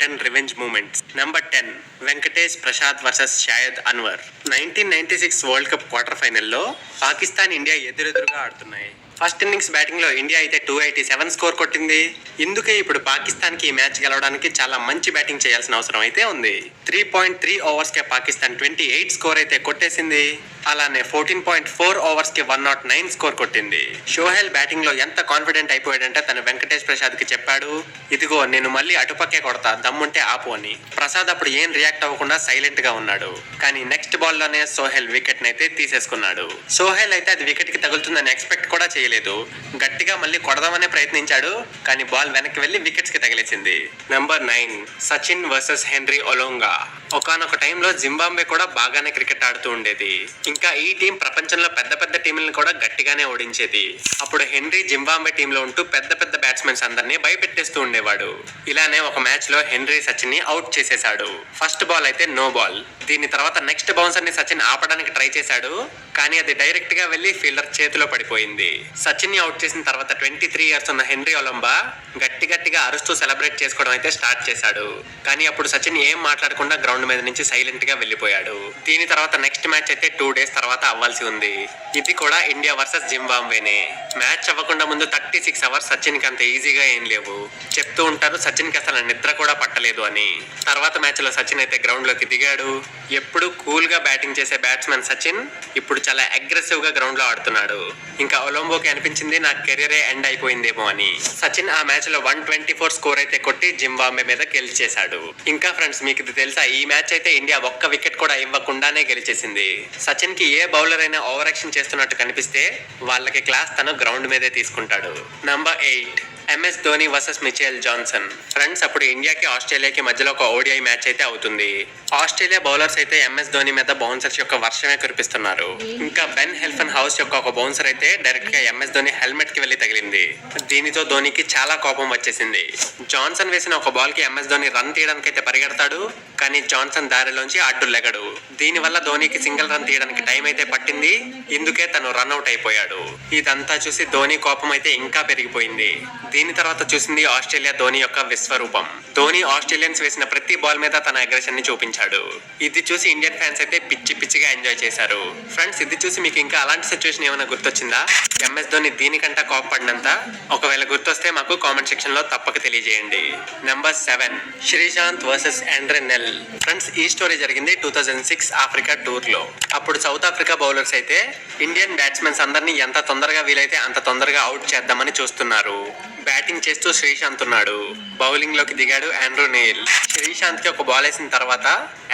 10 revenge moments. Number 10 Venkatesh Prasad versus Saeed Anwar. 1996 world cup quarter ఫైనల్లో Pakistan India ఎదురెదురుగా ఆడుతున్నాయి. ఫస్ట్ ఇన్నింగ్స్ బ్యాటింగ్ లో ఇండియా అయితే 287 స్కోర్ కొట్టింది. ఇందుకే ఇప్పుడు పాకిస్తాన్ కి ఈ మ్యాచ్ గెలవడానికి చాలా మంచి బ్యాటింగ్ చేయాల్సిన అవసరం అయితే ఉంది. 3.3 ఓవర్స్ కే పాకిస్తాన్ 28 స్కోర్ అయితే కొట్టేసింది. అలానే 14.4 ఓవర్స్ కి 109 స్కోర్ కొట్టింది. షోహెల్ బ్యాటింగ్ లో ఎంత కాన్ఫిడెంట్ అయిపోయాడంటే తను వెంకటేష్ ప్రసాద్ కి చెప్పాడు, ఇదిగో నేను మళ్ళీ అటుపక్కే కొడతా, దమ్ముంటే ఆపు అని. ప్రసాద్ అప్పుడు ఏం రియాక్ట్ అవ్వకుండా సైలెంట్ గా ఉన్నాడు. కానీ నెక్స్ట్ బాల్ లోనే సోహెల్ వికెట్ నైతే తీసేసుకున్నాడు. సోహెల్ అయితే అది వికెట్ కి తగులుతుందని ఎక్స్పెక్ట్ కూడా చేయలేదు. గట్టిగా మళ్ళీ కొడదామనే ప్రయత్నించాడు, కానీ బాల్ వెనక్కి వెళ్లి వికెట్స్ కి తగిలేసింది. Number 9 Sachin versus Henry Olonga. ఒకానొక టైంలో జింబాబ్వే కూడా బాగానే క్రికెట్ ఆడుతూ ఉండేది. ఇంకా ఈ టీం ప్రపంచంలో పెద్ద పెద్ద టీంలను కూడా గట్టిగానే ఓడించేది. అప్పుడు హెన్రీ జింబాబ్వే టీంలో ఉంటూ పెద్ద పెద్ద బ్యాట్స్మెన్స్ అందరినీ భయపెట్టేస్తూ ఉండేవాడు. ఇలానే ఒక మ్యాచ్ లో హెన్రీ సచిన్ ని అవుట్ చేసేశాడు. ఫస్ట్ బాల్ అయితే నో బాల్. దీని తర్వాత నెక్స్ట్ బౌన్సర్ ని సచిన్ ఆపడానికి ట్రై చేశాడు, కానీ అది డైరెక్ట్ గా వెళ్లి ఫీల్డర్ చేతిలో పడిపోయింది. సచిన్ ని అవుట్ చేసిన తర్వాత 23 ఇయర్స్ ఉన్న హెన్రీ ఒలంబా గట్టి గట్టిగా అరుస్తూ సెలబ్రేట్ చేసుకోవడం అయితే స్టార్ట్ చేశాడు. కానీ అప్పుడు సచిన్ ఏం మాట్లాడకుండా గ్రౌండ్ మీద నుంచి సైలెంట్ గా వెళ్లిపోయాడు. దీని తర్వాత నెక్స్ట్ మ్యాచ్ అయితే 2 డేస్ తర్వాత అవ్వాల్సి ఉంది. ఇది కూడా ఇండియా వర్సెస్ జింబాబ్వేనే. మ్యాచ్ అవ్వకుండా ముందు 36 అవర్స్ సచిన్ కి అంత ఈజీగా ఏం లేవు. చెప్తూ ఉంటారు సచిన్ కి అసలు నిద్ర కూడా పట్టలేదు అని. తర్వాత మ్యాచ్ లో సచిన్ అయితే గ్రౌండ్ లోకి దిగాడు. ఎప్పుడు కూల్ గా బ్యాటింగ్ చేసే బ్యాట్స్మెన్ సచిన్ ఇప్పుడు చాలా అగ్రెసివ్ గా గ్రౌండ్ లో ఆడుతున్నాడు. ఇంకా ఒలంబోకి అనిపించింది నా కెరీరే ఎండ్ అయిపోయిందేమో అని. సచిన్ ఆ మ్యాచ్ లో 124 స్కోర్ అయితే కొట్టి జింబాబ్వే మీద గెలిచేశాడు. ఇంకా ఫ్రెండ్స్ మీకు ఇది తెలుసా, ఈ మ్యాచ్ అయితే ఇండియా ఒక్క వికెట్ కూడా ఇవ్వకుండానే గెలిచేసింది. సచిన్ కి ఏ బౌలర్ అయినా ఓవర్ యాక్షన్ చేస్తున్నట్టు కనిపిస్తే వాళ్ళకి క్లాస్ తను గ్రౌండ్ మీదే తీసుకుంటాడు. Number 8 MS Dhoni versus Mitchell Johnson. Friends అప్పుడు ఇండియాకి ఆస్ట్రేలియాకి మధ్యలో ఒక ఓడిఐ మ్యాచ్ అయితే అవుతుంది. ఆస్ట్రేలియా బౌలర్స్ అయితే ఎంఎస్ ధోని మీద బౌన్సర్స్ యొక్క వర్షమే కురిపిస్తున్నారు. ఇంకా బెన్ హెల్ఫన్ హౌస్ యొక్క ఒక బౌన్సర్ అయితే డైరెక్ట్ గా ఎంఎస్ ధోని హెల్మెట్ కి వెళ్లి తగిలింది. దీనితో ధోనికి చాలా కోపం వచ్చేసింది. జాన్సన్ వేసిన ఒక బాల్ కి ఎంఎస్ ధోని రన్ తీయడానికి అయితే పరిగెడతాడు, కానీ జాన్సన్ దారిలోంచి అడ్డు లెగడు. దీని వల్ల ధోనికి సింగిల్ రన్ తీయడానికి టైం అయితే పట్టింది. ఇందుకే తను రన్ అవుట్ అయిపోయాడు. ఇదంతా చూసి ధోని కోపం అయితే ఇంకా పెరిగిపోయింది. దీని తర్వాత చూసింది ఆస్ట్రేలియా ధోని యొక్క విశ్వరూపం. ధోని ఆస్ట్రేలియన్స్ వేసిన ప్రతి బాల్ మీద తన అగ్రెషన్ ని చూపించాడు. ఇది చూసి ఇండియన్ ఫ్యాన్స్ అయితే పిచ్చి పిచ్చిగా ఎంజాయ్ చేశారు. ఫ్రెండ్స్ ఇది చూసి మీకు ఇంకా అలాంటి సిచ్యువేషన్ ఏమైనా గుర్తొచ్చిందా? ఎంఎస్ ధోని దీనికంటే కోపపడినంత? ఒకవేళ గుర్తొస్తే మాకు కామెంట్ సెక్షన్ లో తప్పక తెలియజేయండి. Number 7 Sreesanth versus Andre Nel. Friends ఈ స్టోరీ జరిగింది 2006 ఆఫ్రికా టూర్ లో. అప్పుడు సౌత్ ఆఫ్రికా బౌలర్స్ అయితే ఇండియన్ బ్యాట్స్మెన్స్ అందరినీ ఎంత తొందరగా వీలైతే అంత తొందరగా అవుట్ చేద్దామని చూస్తున్నారు. బ్యాటింగ్ చేస్తూ శ్రీశాంత్ ఉన్నాడు. బౌలింగ్ లోకి దిగాడు ఆండ్రూ నెయిల్. శ్రీశాంత్ కి ఒక బాల్ వేసిన తర్వాత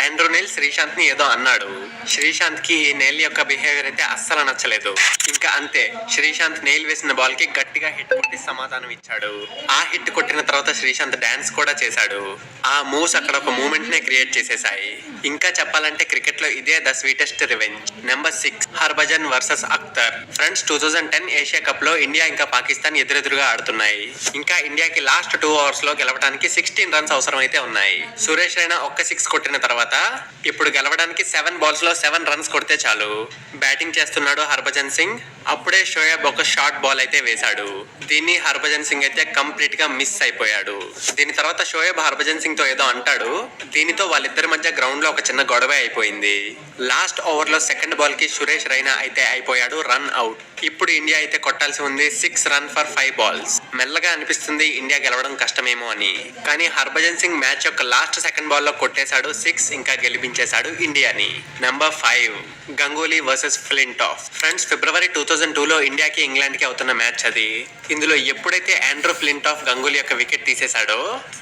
ఆండ్రూ నెయిల్ శ్రీశాంత్ ని ఏదో అన్నాడు. శ్రీశాంత్ కి ఈ నెయిల్ యొక్క బిహేవియర్ అయితే అస్సలు నచ్చలేదు. ఇంకా అంతే, శ్రీశాంత్ నెయిల్ వేసిన బాల్ కి గట్టిగా హిట్ కొట్టి సమాధానం ఇచ్చాడు. ఆ హిట్ కొట్టిన తర్వాత శ్రీశాంత్ డాన్స్ కూడా చేశాడు. ఆ మూవ్స్ అక్కడ ఒక మూమెంట్ నే క్రియేట్ చేసేసాయి. ఇంకా చెప్పాలంటే క్రికెట్ లో ఇదే the sweetest revenge. Number 6 Harbhajan versus Akhtar. Friends 2010 Asia cup లో ఇండియా ఇంకా పాకిస్తాన్ ఎదురెదురుగా ఆడుతున్నాయి. ఇంకా ఇండియాకి లాస్ట్ 2 అవర్స్ లో గెలవడానికి 16 రన్స్ అవసరం అయితే ఉన్నాయి. సురేష్ రైనా ఒక్క 6 కొట్టిన తర్వాత ఇప్పుడు గెలవడానికి 7 బాల్స్ లో 7 రన్స్ కొడితే చాలు. బ్యాటింగ్ చేస్తున్నాడు హర్భజన్ సింగ్. అప్పుడే షోయబ్ ఒక షార్ట్ బాల్ అయితే వేశాడు. దీన్ని హర్భజన్ సింగ్ అయితే కంప్లీట్ గా మిస్ అయిపోయాడు. దీని తర్వాత షోయబ్ హర్భజన్ సింగ్ తో ఏదో అంటాడు. దీనితో వాళ్ళిద్దరి మధ్య గ్రౌండ్ లో ఒక చిన్న గొడవ అయిపోయింది. లాస్ట్ ఓవర్ లో సెకండ్ బాల్ కి సురేష్ రైనా అయితే అయిపోయాడు రన్ అవుట్. ఇప్పుడు ఇండియా అయితే కొట్టాల్సి ఉంది 6 రన్ ఫర్ 5 బాల్స్. మెల్లగా అనిపిస్తుంది ఇండియా గెలవడం కష్టమేమో అని, కానీ హర్భజన్ సింగ్ మ్యాచ్ యొక్క లాస్ట్ సెకండ్ బాల్ లో కొట్టేశాడు 6. ఇంకా గెలిపించేశాడు ఇండియాని. Number 5 Ganguly versus Flintoff. Friends February 2002 లో ఇండియాకి ఇంగ్లాండ్ కి అవుతున్న మ్యాచ్ అది. ఇందులో ఎప్పుడైతే ఆండ్రూ ఫ్లింటాఫ్ గంగూలీ యొక్క వికెట్ తీసేశాడో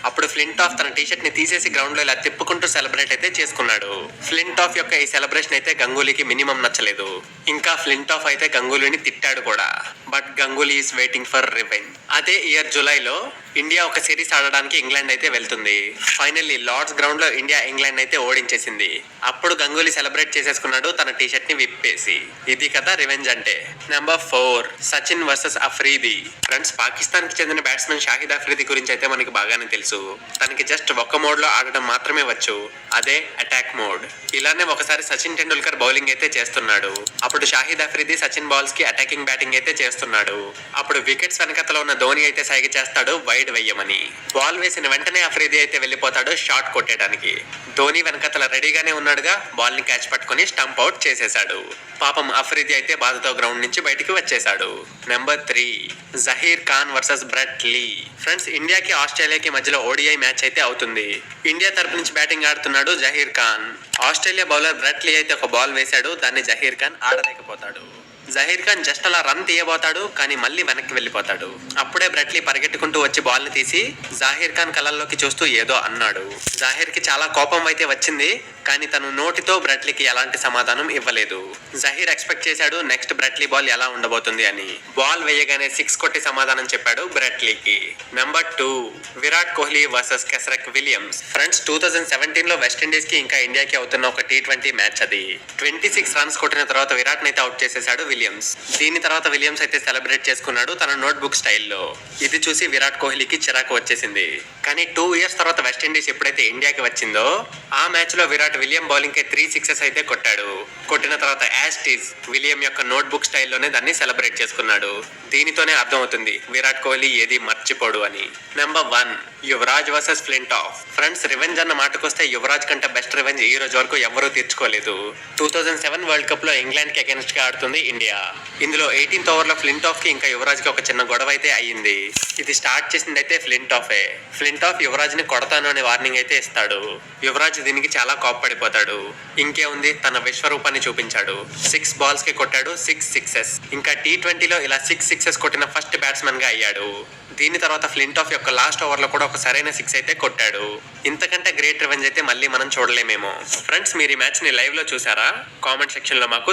అప్పుడు ఫ్లింటాఫ్ తన టీషర్ట్ ని తీసేసి గ్రౌండ్ లో ఇలా తిప్పుకుంటూ సెలబ్రేట్ అయితే చేసుకున్నాడు. ఫ్లింటాఫ్ యొక్క ఈ సెలబ్రేషన్ అయితే గంగూలీకి మినిమం నచ్చలేదు. ఇంకా ఫ్లింటాఫ్ అయితే గంగూలీని తిట్టాడు కూడా. But Ganguly is waiting for revenge. అదే ఇయర్ జూలైలో ఇండియా ఒక సిరీస్ ఆడడానికి ఇంగ్లాండ్ అయితే వెళ్తుంది. ఫైనల్లీ లార్డ్స్ గ్రౌండ్ లో ఇండియా ఇంగ్లాండ్ అయితే ఓడించేసింది. అప్పుడు గంగూలీ సెలబ్రేట్ చేసేసుకున్నాడు తన టీషర్ట్ ని విప్పేసి. ఇది కదా రివెంజ్ అంటే. Number 4 Sachin versus Afridi. Friends Pakistan కి చెందిన బ్యాట్స్మెన్ షాహిద్ అఫ్రీది గురించి అయితే మనకి బాగానే తెలుసు. తనకి జస్ట్ ఒక్క మోడ్ లో ఆడడం మాత్రమే వచ్చు, అదే అటాక్ మోడ్. ఇలానే ఒకసారి సచిన్ టెండూల్కర్ బౌలింగ్ అయితే చేస్తున్నాడు. అప్పుడు షాహిద్ అఫ్రీది సచిన్ బాల్స్ కి అటాకింగ్ బ్యాటింగ్ అయితే చేస్తున్నాడు. అప్పుడు వికెట్స్ వెనకతలో ఉన్న ధోని అయితే సైగ చేస్తాడు వైడ్ వైడ్ వేయమని. బాల్ వేసిన వెంటనే అఫ్రీది అయితే వెళ్ళిపోతాడు షాట్ కొట్టేయడానికి. ధోని వెనకతల రెడీగానే ఉన్నాడుగా, బాల్ ని క్యాచ్ పట్టుకుని స్టంప్ అవుట్ చేసేశాడు. పాపం అఫ్రీది అయితే బాధతో గ్రౌండ్ నుంచి బయటికి వచ్చేశాడు. Number 3 Zaheer Khan versus Brett Lee. Friends, ఇండియాకి ఆస్ట్రేలియాకి మధ్యలో ఓడిఐ మ్యాచ్ అయితే అవుతుంది. ఇండియా తరపు నుంచి బ్యాటింగ్ ఆడుతున్నాడు Zaheer Khan. Australia bowler Brett Lee అయితే ఒక బాల్ వేశాడు, దాన్ని జహీర్ ఖాన్ ఆడలేకపోతాడు. జహీర్ ఖాన్ జస్ట్ అలా రన్ తీయబోతాడు, కానీ మళ్ళీ వెనక్కి వెళ్ళిపోతాడు. అప్పుడే బ్రెట్ లీ పరిగెట్టుకుంటూ వచ్చి బాల్ ని తీసి జహీర్ ఖాన్ కళ్ళల్లోకి చూస్తూ ఏదో అన్నాడు. జహీర్ కి చాలా కోపం అయితే వచ్చింది, కానీ తను నోటితో బ్రెట్ లీకి ఎలాంటి సమాధానం ఇవ్వలేదు. జహీర్ ఎక్స్పెక్ట్ చేశాడు నెక్స్ట్ బ్రెట్ లీ బాల్ ఎలా ఉండబోతుంది అని. బాల్ వేయగానే 6 కొట్టి సమాధానం చెప్పాడు బ్రెట్ లీకి. Number 2 Virat Kohli versus Kesrick Williams. Friends, 2017 లో వెస్టిండీస్ కి ఇంకా ఇండియాకి అవుతున్న ఒక T20 మ్యాచ్ అది. 26 రన్స్ కొట్టిన తర్వాత విరాట్ నైతే అవుట్ చేసేశాడు విలియమ్స్. దీని తర్వాత విలియమ్స్ అయితే సెలబ్రేట్ చేసుకున్నాడు తన నోట్బుక్ స్టైల్లో. ఇది చూసి విరాట్ కోహ్లీకి చిరాకు వచ్చేసింది. కానీ 2 ఇయర్స్ తర్వాత వెస్టిండీస్ ఎప్పుడైతే ఇండియాకి వచ్చిందో ఆ మ్యాచ్ లో విరాట్ విలియం బౌలింగ్ కి 3 సిక్సెస్ అయితే కొట్టాడు. కొట్టిన తర్వాత యాస్టీస్ విలియం యొక్క నోట్బుక్ స్టైల్లోనే దాన్ని సెలబ్రేట్ చేసుకున్నాడు. దీనితోనే అర్థమవుతుంది విరాట్ కోహ్లీ ఏది మర్చిపోడు అని. Number 1 Yuvraj versus Flintoff. Friends, revenge అన్న మాటకొస్తే యువరాజ్ కంటే బెస్ట్ రివెంజ్ ఈ రోజు వరకు ఎవరూ తీర్చుకోలేదు. 2007 వరల్డ్ కప్ లో ఇంగ్లాండ్ కి అగైన్స్ట్ గా ఆడుతుంది ఇండియా. ఇందులో 18th ఓవర్ లో ఫ్లింటాఫ్ కి ఇంకా యువరాజ్ కి ఒక చిన్న గొడవ అయితే అయ్యింది. ఇది స్టార్ట్ చేసింది అయితే ఫ్లింటాఫే. ఫ్లింటాఫ్ యువరాజ్ ని కొడతాను అనే వార్నింగ్ అయితే ఇస్తాడు. యువరాజ్ దీనికి చాలా కోప్పడిపోతాడు. ఇంకేముంది, తన విశ్వరూపాన్ని చూపించాడు. 6 బాల్స్ కి కొట్టాడు 6 సిక్సెస్. ఇంకా T20లో ఇలా 6 సిక్సెస్ కొట్టిన ఫస్ట్ బ్యాట్స్మెన్ గా అయ్యాడు. దీని తర్వాత ఫ్లింటాఫ్ యొక్క లాస్ట్ ఓవర్ లో కూడా ఒక సరైన 6 అయితే కొట్టాడు. ఇంతకంటే గ్రేట్ రివెంజ్ అయితే మళ్ళీ మనం చూడలేమేమో. ఫ్రెండ్స్, మీరు ఈ మ్యాచ్ ని లైవ్ లో చూసారా? కామెంట్ సెక్షన్ లో మాకు